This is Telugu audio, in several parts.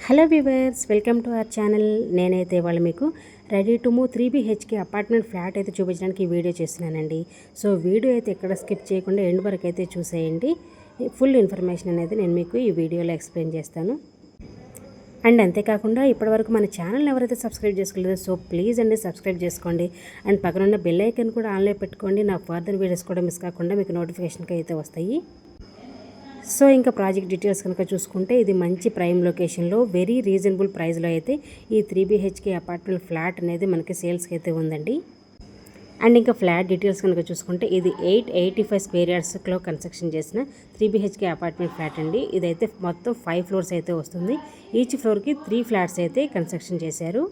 Hello viewers, welcome to our channel. నేనైతే వాళ్ళు మీకు ready to move 3BHK apartment flat అయితే చూపించడానికి ఈ వీడియో చేస్తున్నానండి. సో వీడియో అయితే ఎక్కడ స్కిప్ చేయకుండా ఎండ్ వరకు అయితే చూసేయండి. ఫుల్ ఇన్ఫర్మేషన్ అనేది నేను మీకు ఈ వీడియోలో ఎక్స్ప్లెయిన్ చేస్తాను. అండ్ అంతేకాకుండా ఇప్పటివరకు మన ఛానల్ ఎవరైతే సబ్స్క్రైబ్ చేసుకోలేదో సో ప్లీజ్ అండి సబ్స్క్రైబ్ చేసుకోండి. అండ్ పక్కనున్న బెల్ ఐకాన్ కూడా ఆన్లో పెట్టుకోండి. నా ఫర్దర్ వీడియోస్ కూడా మిస్ కాకుండా మీకు నోటిఫికేషన్కి అయితే వస్తాయి. సో ఇంకా ప్రాజెక్ట్ డీటెయిల్స్ కనుక చూసుకుంటే ఇది మంచి ప్రైమ్ లొకేషన్లో వెరీ రీజనబుల్ ప్రైస్లో అయితే ఈ 3BHK అపార్ట్మెంట్ ఫ్లాట్ అనేది మనకి సేల్స్కి అయితే ఉందండి. అండ్ ఇంకా ఫ్లాట్ డీటెయిల్స్ కనుక చూసుకుంటే ఇది 885 స్క్వేర్ యార్డ్స్లో కన్స్ట్రక్షన్ చేసిన 3BHK అపార్ట్మెంట్ ఫ్లాట్ అండి. ఇదైతే మొత్తం 5 ఫ్లోర్స్ అయితే వస్తుంది. ఈచ్ ఫ్లోర్కి 3 ఫ్లాట్స్ అయితే కన్స్ట్రక్షన్ చేశారు.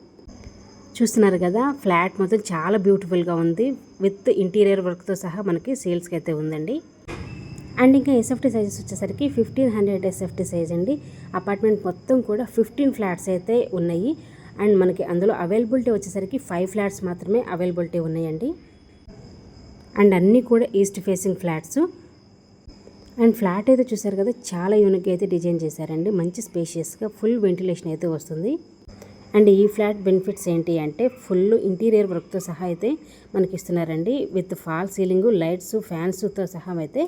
చూస్తున్నారు కదా, ఫ్లాట్ మొత్తం చాలా బ్యూటిఫుల్గా ఉంది. విత్ ఇంటీరియర్ వర్క్తో సహా మనకి సేల్స్కి అయితే ఉందండి. అండ్ ఇంకా ఎస్ఎఫ్టీ సైజెస్ వచ్చేసరికి 1500 ఎస్ఎఫ్టీ సైజ్ అండి. అపార్ట్మెంట్ మొత్తం కూడా 15 ఫ్లాట్స్ అయితే ఉన్నాయి. అండ్ మనకి అందులో అవైలబిలిటీ వచ్చేసరికి 5 ఫ్లాట్స్ మాత్రమే అవైలబిలిటీ ఉన్నాయండి. అండ్ అన్నీ కూడా east facing flats. And flat అయితే చూసారు కదా, చాలా యూనిక్గా అయితే డిజైన్ చేశారండి. మంచి స్పేషియస్గా ఫుల్ వెంటిలేషన్ అయితే వస్తుంది. అండ్ ఈ ఫ్లాట్ బెనిఫిట్స్ ఏంటి అంటే ఫుల్ ఇంటీరియర్ వర్క్తో సహా అయితే మనకి ఇస్తున్నారండి. విత్ ఫాల్ సీలింగ్, లైట్స్, ఫ్యాన్స్తో సహా అయితే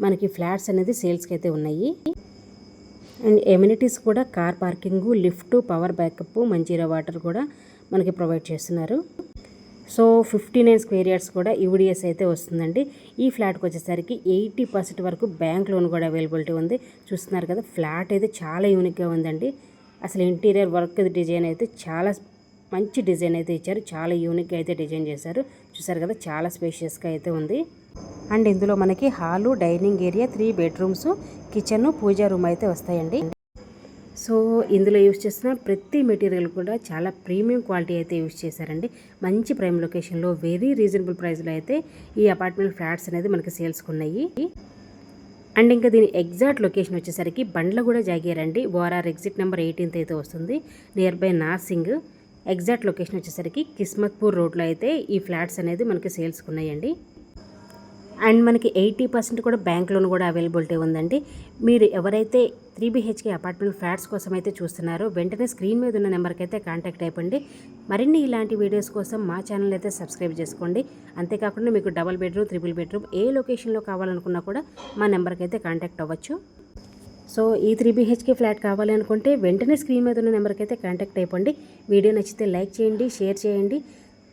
మనకి ఫ్లాట్స్ అనేది సేల్స్కి అయితే ఉన్నాయి. అండ్ ఎమ్యూనిటీస్ కూడా car parking, lift, power backup, Manjira water కూడా మనకి ప్రొవైడ్ చేస్తున్నారు. సో 59 స్క్వేర్ యార్డ్స్ కూడా యూడిఎస్ అయితే వస్తుందండి. ఈ ఫ్లాట్కి వచ్చేసరికి 80% వరకు బ్యాంక్ లోన్ కూడా అవైలబిలిటీ ఉంది. చూస్తున్నారు కదా, ఫ్లాట్ అయితే చాలా యూనిక్గా ఉందండి. అసలు ఇంటీరియర్ వర్క్ డిజైన్ అయితే చాలా మంచి డిజైన్ అయితే ఇచ్చారు. చాలా యూనిక్గా అయితే డిజైన్ చేశారు. చూసారు కదా, చాలా స్పేషియస్గా అయితే ఉంది. అండ్ ఇందులో మనకి hall, dining area, 3 bedrooms, kitchen, puja room అయితే వస్తాయండి. సో ఇందులో యూజ్ చేసిన ప్రతి మెటీరియల్ కూడా చాలా ప్రీమియం క్వాలిటీ అయితే యూజ్ చేశారండి. మంచి ప్రైమ్ లొకేషన్లో వెరీ రీజనబుల్ ప్రైస్లో అయితే ఈ అపార్ట్మెంట్ ఫ్లాట్స్ అనేది మనకి సేల్స్కి ఉన్నాయి. అండ్ ఇంకా దీని ఎగ్జాక్ట్ లొకేషన్ వచ్చేసరికి బండ్లగూడ జాగీరండి. ఓఆర్ఆర్ ఎగ్జిట్ నెంబర్ 18 అయితే వస్తుంది, near by Narsing. Exact location వచ్చేసరికి కిస్మత్పూర్ రోడ్లో అయితే ఈ ఫ్లాట్స్ అనేది మనకి సేల్స్కి ఉన్నాయండి. అండ్ మనకి 80% కూడా బ్యాంక్ లోన్ కూడా అవైలబిలిటీ ఉందండి. మీరు ఎవరైతే 3BHK అపార్ట్మెంట్ ఫ్లాట్స్ కోసం అయితే చూస్తున్నారో వెంటనే స్క్రీన్ మీద ఉన్న నెంబర్కి అయితే కాంటాక్ట్ అయిపోండి. మరిన్ని ఇలాంటి వీడియోస్ కోసం మా ఛానల్ అయితే సబ్స్క్రైబ్ చేసుకోండి. అంతేకాకుండా మీకు డబుల్ బెడ్రూమ్, 3 బెడ్రూమ్ ఏ లొకేషన్లో కావాలనుకున్నా కూడా మా నెంబర్కి అయితే కాంటాక్ట్ అవ్వచ్చు. సో ఈ 3BHK ఫ్లాట్ కావాలి అనుకుంటే వెంటనే స్క్రీన్ మీద ఉన్న నెంబర్కి అయితే కాంటాక్ట్ అయిపోండి. వీడియో నచ్చితే లైక్ చేయండి, షేర్ చేయండి,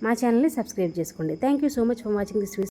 మా ఛానల్ని సబ్స్క్రైబ్ చేసుకోండి. Thank you so much for watching this video.